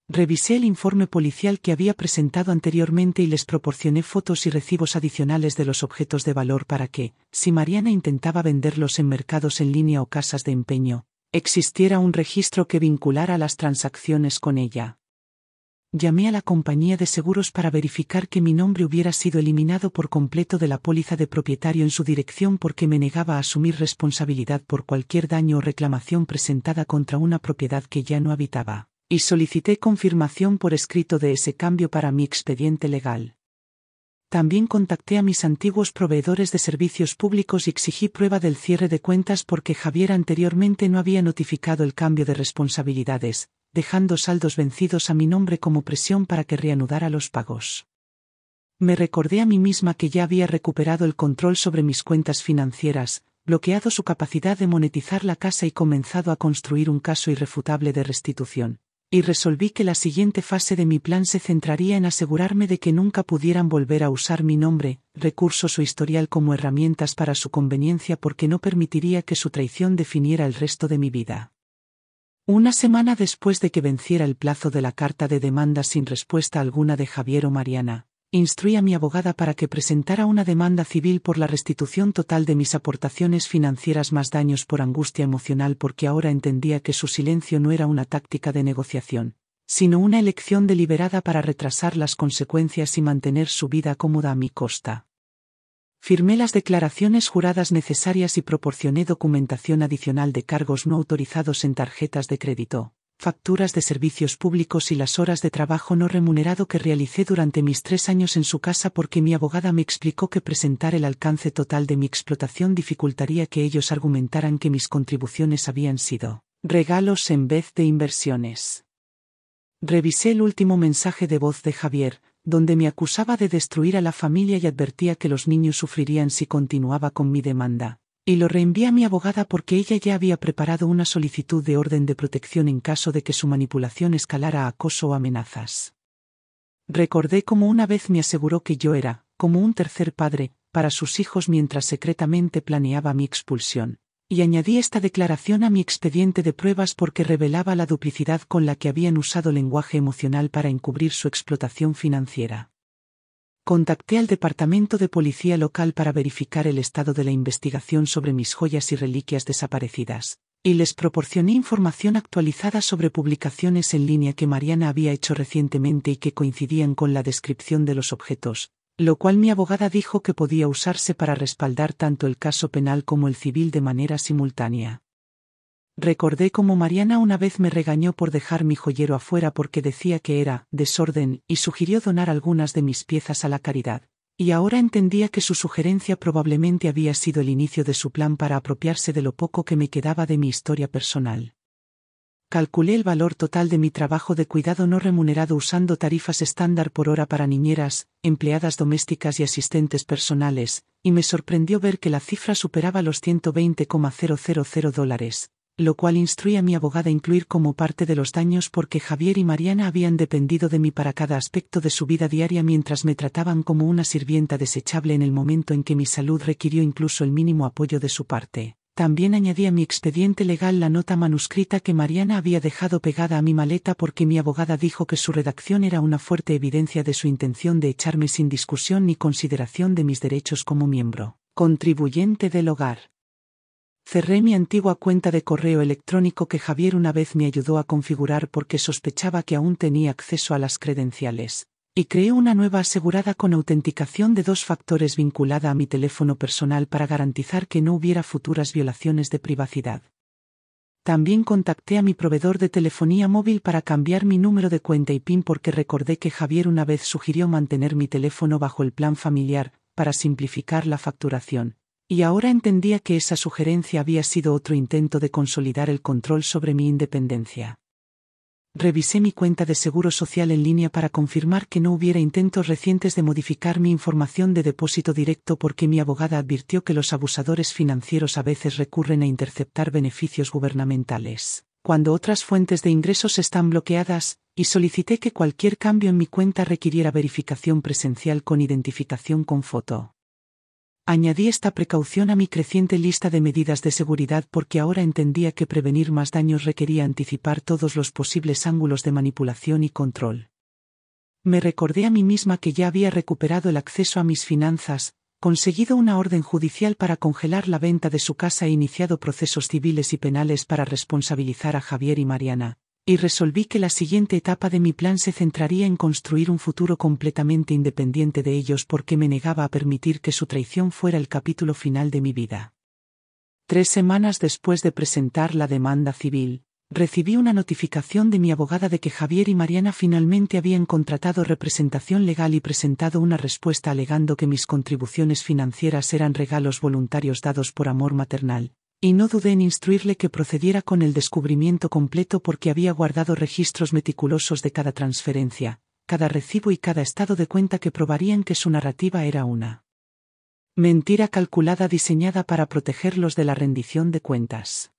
Speaker 1: Revisé el informe policial que había presentado anteriormente y les proporcioné fotos y recibos adicionales de los objetos de valor para que, si Mariana intentaba venderlos en mercados en línea o casas de empeño, existiera un registro que vinculara las transacciones con ella. Llamé a la compañía de seguros para verificar que mi nombre hubiera sido eliminado por completo de la póliza de propietario en su dirección porque me negaba a asumir responsabilidad por cualquier daño o reclamación presentada contra una propiedad que ya no habitaba. Y solicité confirmación por escrito de ese cambio para mi expediente legal. También contacté a mis antiguos proveedores de servicios públicos y exigí prueba del cierre de cuentas porque Javier anteriormente no había notificado el cambio de responsabilidades, dejando saldos vencidos a mi nombre como presión para que reanudara los pagos. Me recordé a mí misma que ya había recuperado el control sobre mis cuentas financieras, bloqueado su capacidad de monetizar la casa y comenzado a construir un caso irrefutable de restitución. Y resolví que la siguiente fase de mi plan se centraría en asegurarme de que nunca pudieran volver a usar mi nombre, recursos o historial como herramientas para su conveniencia porque no permitiría que su traición definiera el resto de mi vida. Una semana después de que venciera el plazo de la carta de demanda sin respuesta alguna de Javier o Mariana, instruí a mi abogada para que presentara una demanda civil por la restitución total de mis aportaciones financieras más daños por angustia emocional porque ahora entendía que su silencio no era una táctica de negociación, sino una elección deliberada para retrasar las consecuencias y mantener su vida cómoda a mi costa. Firmé las declaraciones juradas necesarias y proporcioné documentación adicional de cargos no autorizados en tarjetas de crédito, facturas de servicios públicos y las horas de trabajo no remunerado que realicé durante mis 3 años en su casa porque mi abogada me explicó que presentar el alcance total de mi explotación dificultaría que ellos argumentaran que mis contribuciones habían sido regalos en vez de inversiones. Revisé el último mensaje de voz de Javier, donde me acusaba de destruir a la familia y advertía que los niños sufrirían si continuaba con mi demanda. Y lo reenvié a mi abogada porque ella ya había preparado una solicitud de orden de protección en caso de que su manipulación escalara a acoso o amenazas. Recordé cómo una vez me aseguró que yo era, como un tercer padre, para sus hijos mientras secretamente planeaba mi expulsión, y añadí esta declaración a mi expediente de pruebas porque revelaba la duplicidad con la que habían usado lenguaje emocional para encubrir su explotación financiera. Contacté al departamento de policía local para verificar el estado de la investigación sobre mis joyas y reliquias desaparecidas, y les proporcioné información actualizada sobre publicaciones en línea que Mariana había hecho recientemente y que coincidían con la descripción de los objetos, lo cual mi abogada dijo que podía usarse para respaldar tanto el caso penal como el civil de manera simultánea. Recordé cómo Mariana una vez me regañó por dejar mi joyero afuera porque decía que era desorden y sugirió donar algunas de mis piezas a la caridad, y ahora entendía que su sugerencia probablemente había sido el inicio de su plan para apropiarse de lo poco que me quedaba de mi historia personal. Calculé el valor total de mi trabajo de cuidado no remunerado usando tarifas estándar por hora para niñeras, empleadas domésticas y asistentes personales, y me sorprendió ver que la cifra superaba los $120,000. lo cual instruí a mi abogada incluir como parte de los daños porque Javier y Mariana habían dependido de mí para cada aspecto de su vida diaria mientras me trataban como una sirvienta desechable en el momento en que mi salud requirió incluso el mínimo apoyo de su parte. También añadí a mi expediente legal la nota manuscrita que Mariana había dejado pegada a mi maleta porque mi abogada dijo que su redacción era una fuerte evidencia de su intención de echarme sin discusión ni consideración de mis derechos como miembro contribuyente del hogar. Cerré mi antigua cuenta de correo electrónico que Javier una vez me ayudó a configurar porque sospechaba que aún tenía acceso a las credenciales, y creé una nueva asegurada con autenticación de 2 factores vinculada a mi teléfono personal para garantizar que no hubiera futuras violaciones de privacidad. También contacté a mi proveedor de telefonía móvil para cambiar mi número de cuenta y PIN porque recordé que Javier una vez sugirió mantener mi teléfono bajo el plan familiar, para simplificar la facturación. Y ahora entendía que esa sugerencia había sido otro intento de consolidar el control sobre mi independencia. Revisé mi cuenta de seguro social en línea para confirmar que no hubiera intentos recientes de modificar mi información de depósito directo porque mi abogada advirtió que los abusadores financieros a veces recurren a interceptar beneficios gubernamentales, cuando otras fuentes de ingresos están bloqueadas, y solicité que cualquier cambio en mi cuenta requiriera verificación presencial con identificación con foto. Añadí esta precaución a mi creciente lista de medidas de seguridad porque ahora entendía que prevenir más daños requería anticipar todos los posibles ángulos de manipulación y control. Me recordé a mí misma que ya había recuperado el acceso a mis finanzas, conseguido una orden judicial para congelar la venta de su casa e iniciado procesos civiles y penales para responsabilizar a Javier y Mariana, y resolví que la siguiente etapa de mi plan se centraría en construir un futuro completamente independiente de ellos porque me negaba a permitir que su traición fuera el capítulo final de mi vida. 3 semanas después de presentar la demanda civil, recibí una notificación de mi abogada de que Javier y Mariana finalmente habían contratado representación legal y presentado una respuesta alegando que mis contribuciones financieras eran regalos voluntarios dados por amor maternal. Y no dudé en instruirle que procediera con el descubrimiento completo porque había guardado registros meticulosos de cada transferencia, cada recibo y cada estado de cuenta que probarían que su narrativa era una mentira calculada diseñada para protegerlos de la rendición de cuentas.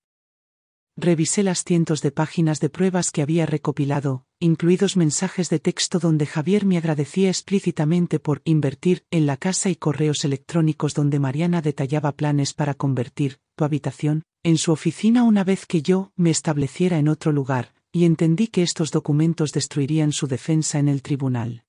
Speaker 1: Revisé las cientos de páginas de pruebas que había recopilado, incluidos mensajes de texto donde Javier me agradecía explícitamente por invertir en la casa y correos electrónicos donde Mariana detallaba planes para convertir tu habitación en su oficina una vez que yo me estableciera en otro lugar, y entendí que estos documentos destruirían su defensa en el tribunal.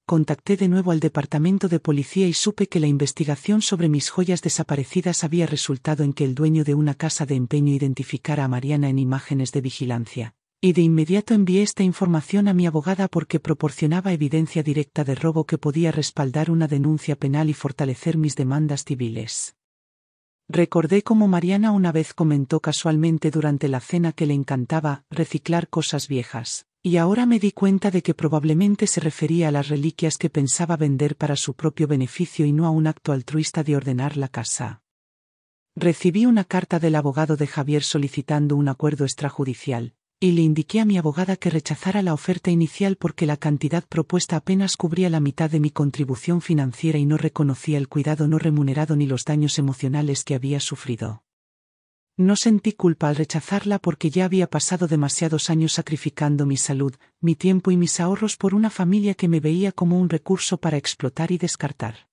Speaker 1: Contacté de nuevo al departamento de policía y supe que la investigación sobre mis joyas desaparecidas había resultado en que el dueño de una casa de empeño identificara a Mariana en imágenes de vigilancia, y de inmediato envié esta información a mi abogada porque proporcionaba evidencia directa de robo que podía respaldar una denuncia penal y fortalecer mis demandas civiles. Recordé cómo Mariana una vez comentó casualmente durante la cena que le encantaba reciclar cosas viejas. Y ahora me di cuenta de que probablemente se refería a las reliquias que pensaba vender para su propio beneficio y no a un acto altruista de ordenar la casa. Recibí una carta del abogado de Javier solicitando un acuerdo extrajudicial, y le indiqué a mi abogada que rechazara la oferta inicial porque la cantidad propuesta apenas cubría la mitad de mi contribución financiera y no reconocía el cuidado no remunerado ni los daños emocionales que había sufrido. No sentí culpa al rechazarla porque ya había pasado demasiados años sacrificando mi salud, mi tiempo y mis ahorros por una familia que me veía como un recurso para explotar y descartar.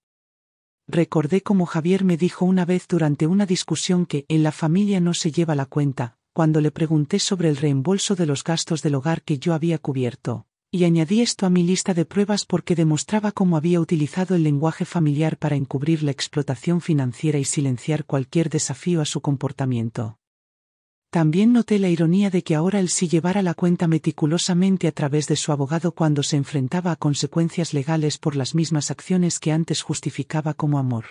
Speaker 1: Recordé cómo Javier me dijo una vez durante una discusión que en la familia no se lleva la cuenta, cuando le pregunté sobre el reembolso de los gastos del hogar que yo había cubierto. Y añadí esto a mi lista de pruebas porque demostraba cómo había utilizado el lenguaje familiar para encubrir la explotación financiera y silenciar cualquier desafío a su comportamiento. También noté la ironía de que ahora él sí llevara la cuenta meticulosamente a través de su abogado cuando se enfrentaba a consecuencias legales por las mismas acciones que antes justificaba como amor.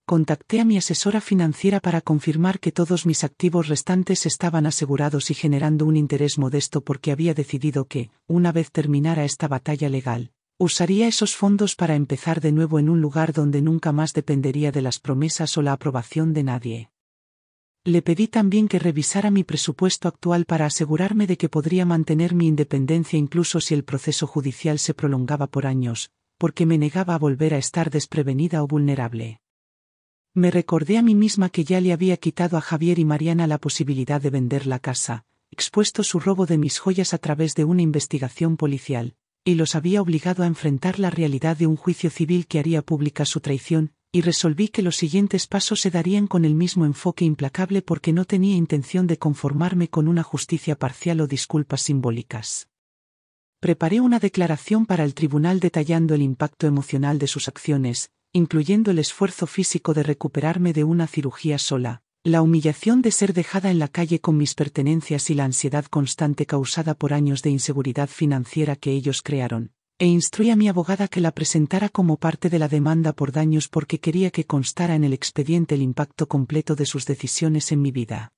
Speaker 1: Contacté a mi asesora financiera para confirmar que todos mis activos restantes estaban asegurados y generando un interés modesto porque había decidido que, una vez terminara esta batalla legal, usaría esos fondos para empezar de nuevo en un lugar donde nunca más dependería de las promesas o la aprobación de nadie. Le pedí también que revisara mi presupuesto actual para asegurarme de que podría mantener mi independencia incluso si el proceso judicial se prolongaba por años, porque me negaba a volver a estar desprevenida o vulnerable. Me recordé a mí misma que ya le había quitado a Javier y Mariana la posibilidad de vender la casa, expuesto su robo de mis joyas a través de una investigación policial, y los había obligado a enfrentar la realidad de un juicio civil que haría pública su traición, y resolví que los siguientes pasos se darían con el mismo enfoque implacable porque no tenía intención de conformarme con una justicia parcial o disculpas simbólicas. Preparé una declaración para el tribunal detallando el impacto emocional de sus acciones, incluyendo el esfuerzo físico de recuperarme de una cirugía sola, la humillación de ser dejada en la calle con mis pertenencias y la ansiedad constante causada por años de inseguridad financiera que ellos crearon, e instruí a mi abogada que la presentara como parte de la demanda por daños porque quería que constara en el expediente el impacto completo de sus decisiones en mi vida.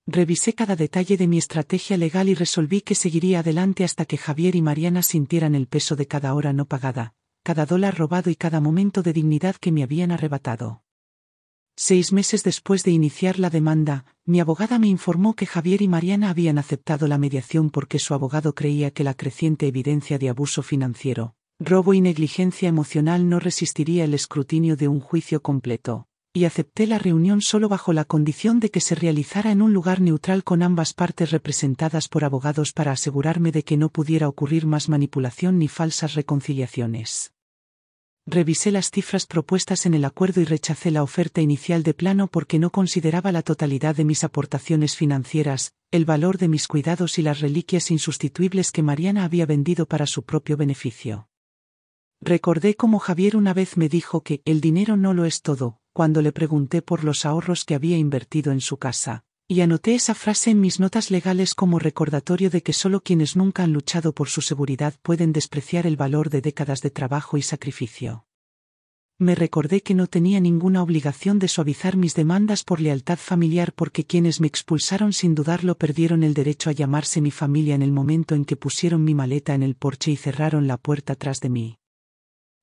Speaker 1: Revisé cada detalle de mi estrategia legal y resolví que seguiría adelante hasta que Javier y Mariana sintieran el peso de cada hora no pagada, cada dólar robado y cada momento de dignidad que me habían arrebatado. 6 meses después de iniciar la demanda, mi abogada me informó que Javier y Mariana habían aceptado la mediación porque su abogado creía que la creciente evidencia de abuso financiero, robo y negligencia emocional no resistiría el escrutinio de un juicio completo, y acepté la reunión solo bajo la condición de que se realizara en un lugar neutral con ambas partes representadas por abogados para asegurarme de que no pudiera ocurrir más manipulación ni falsas reconciliaciones. Revisé las cifras propuestas en el acuerdo y rechacé la oferta inicial de plano porque no consideraba la totalidad de mis aportaciones financieras, el valor de mis cuidados y las reliquias insustituibles que Mariana había vendido para su propio beneficio. Recordé cómo Javier una vez me dijo que el dinero no lo es todo, cuando le pregunté por los ahorros que había invertido en su casa, y anoté esa frase en mis notas legales como recordatorio de que solo quienes nunca han luchado por su seguridad pueden despreciar el valor de décadas de trabajo y sacrificio. Me recordé que no tenía ninguna obligación de suavizar mis demandas por lealtad familiar porque quienes me expulsaron sin dudarlo perdieron el derecho a llamarse mi familia en el momento en que pusieron mi maleta en el porche y cerraron la puerta tras de mí.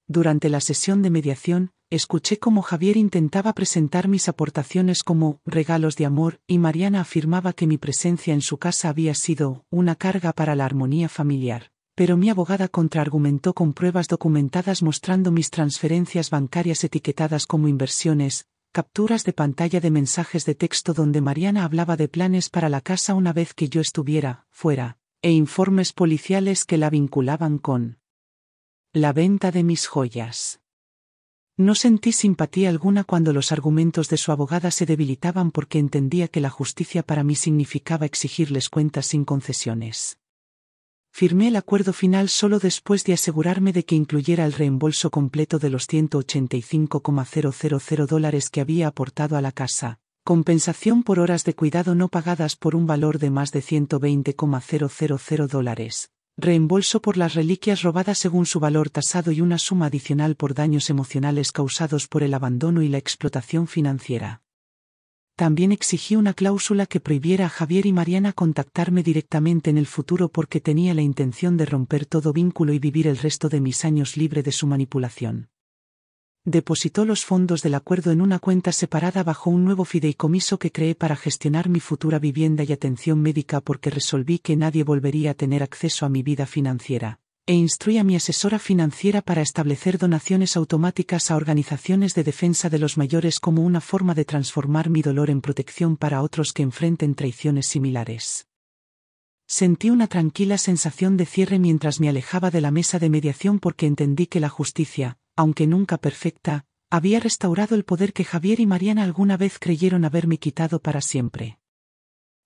Speaker 1: Durante la sesión de mediación, escuché cómo Javier intentaba presentar mis aportaciones como regalos de amor y Mariana afirmaba que mi presencia en su casa había sido una carga para la armonía familiar. Pero mi abogada contraargumentó con pruebas documentadas mostrando mis transferencias bancarias etiquetadas como inversiones, capturas de pantalla de mensajes de texto donde Mariana hablaba de planes para la casa una vez que yo estuviera fuera, e informes policiales que la vinculaban con la venta de mis joyas. No sentí simpatía alguna cuando los argumentos de su abogada se debilitaban porque entendía que la justicia para mí significaba exigirles cuentas sin concesiones. Firmé el acuerdo final solo después de asegurarme de que incluyera el reembolso completo de los $185,000 que había aportado a la casa, compensación por horas de cuidado no pagadas por un valor de más de $120,000, reembolso por las reliquias robadas según su valor tasado y una suma adicional por daños emocionales causados por el abandono y la explotación financiera. También exigí una cláusula que prohibiera a Javier y Mariana contactarme directamente en el futuro porque tenía la intención de romper todo vínculo y vivir el resto de mis años libre de su manipulación. Depositó los fondos del acuerdo en una cuenta separada bajo un nuevo fideicomiso que creé para gestionar mi futura vivienda y atención médica porque resolví que nadie volvería a tener acceso a mi vida financiera, e instruí a mi asesora financiera para establecer donaciones automáticas a organizaciones de defensa de los mayores como una forma de transformar mi dolor en protección para otros que enfrenten traiciones similares. Sentí una tranquila sensación de cierre mientras me alejaba de la mesa de mediación porque entendí que la justicia, aunque nunca perfecta, había restaurado el poder que Javier y Mariana alguna vez creyeron haberme quitado para siempre.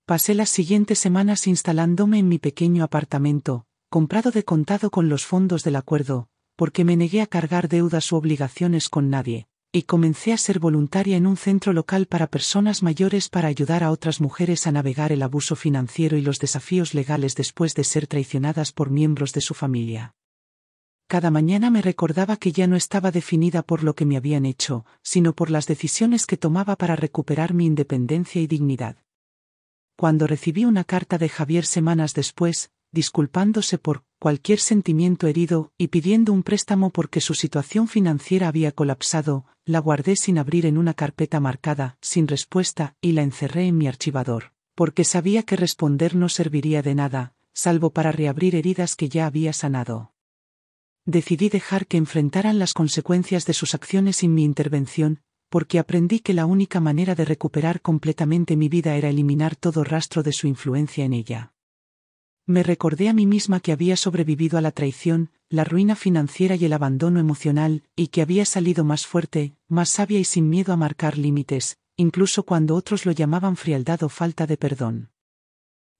Speaker 1: Pasé las siguientes semanas instalándome en mi pequeño apartamento, comprado de contado con los fondos del acuerdo, porque me negué a cargar deudas u obligaciones con nadie, y comencé a ser voluntaria en un centro local para personas mayores para ayudar a otras mujeres a navegar el abuso financiero y los desafíos legales después de ser traicionadas por miembros de su familia. Cada mañana me recordaba que ya no estaba definida por lo que me habían hecho, sino por las decisiones que tomaba para recuperar mi independencia y dignidad. Cuando recibí una carta de Javier semanas después, disculpándose por cualquier sentimiento herido y pidiendo un préstamo porque su situación financiera había colapsado, la guardé sin abrir en una carpeta marcada, sin respuesta, y la encerré en mi archivador, porque sabía que responder no serviría de nada, salvo para reabrir heridas que ya había sanado. Decidí dejar que enfrentaran las consecuencias de sus acciones sin mi intervención, porque aprendí que la única manera de recuperar completamente mi vida era eliminar todo rastro de su influencia en ella. Me recordé a mí misma que había sobrevivido a la traición, la ruina financiera y el abandono emocional, y que había salido más fuerte, más sabia y sin miedo a marcar límites, incluso cuando otros lo llamaban frialdad o falta de perdón.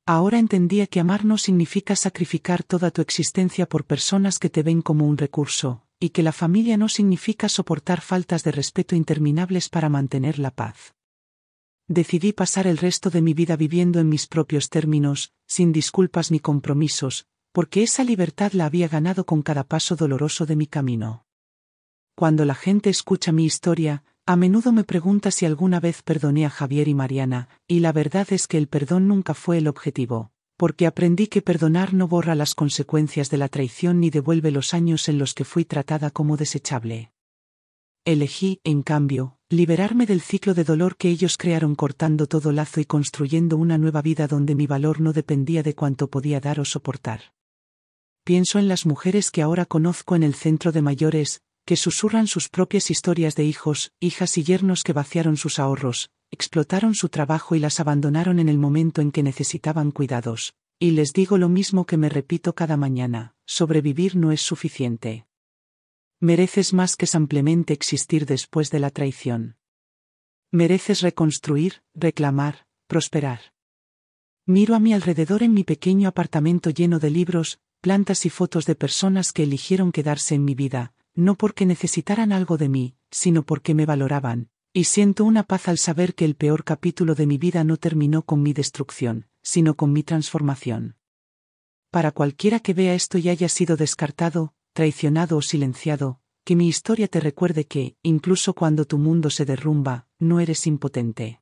Speaker 1: Ahora entendía que amar no significa sacrificar toda tu existencia por personas que te ven como un recurso, y que la familia no significa soportar faltas de respeto interminables para mantener la paz. Decidí pasar el resto de mi vida viviendo en mis propios términos, sin disculpas ni compromisos, porque esa libertad la había ganado con cada paso doloroso de mi camino. Cuando la gente escucha mi historia, a menudo me pregunta si alguna vez perdoné a Javier y Mariana, y la verdad es que el perdón nunca fue el objetivo, porque aprendí que perdonar no borra las consecuencias de la traición ni devuelve los años en los que fui tratada como desechable. Elegí, en cambio, liberarme del ciclo de dolor que ellos crearon cortando todo lazo y construyendo una nueva vida donde mi valor no dependía de cuánto podía dar o soportar. Pienso en las mujeres que ahora conozco en el centro de mayores, que susurran sus propias historias de hijos, hijas y yernos que vaciaron sus ahorros, explotaron su trabajo y las abandonaron en el momento en que necesitaban cuidados. Y les digo lo mismo que me repito cada mañana: sobrevivir no es suficiente. Mereces más que simplemente existir después de la traición. Mereces reconstruir, reclamar, prosperar. Miro a mi alrededor en mi pequeño apartamento lleno de libros, plantas y fotos de personas que eligieron quedarse en mi vida, no porque necesitaran algo de mí, sino porque me valoraban, y siento una paz al saber que el peor capítulo de mi vida no terminó con mi destrucción, sino con mi transformación. Para cualquiera que vea esto y haya sido descartado, traicionado o silenciado, que mi historia te recuerde que, incluso cuando tu mundo se derrumba, no eres impotente.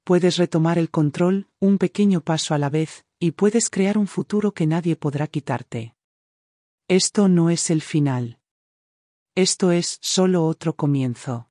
Speaker 1: Puedes retomar el control, un pequeño paso a la vez, y puedes crear un futuro que nadie podrá quitarte. Esto no es el final. Esto es solo otro comienzo.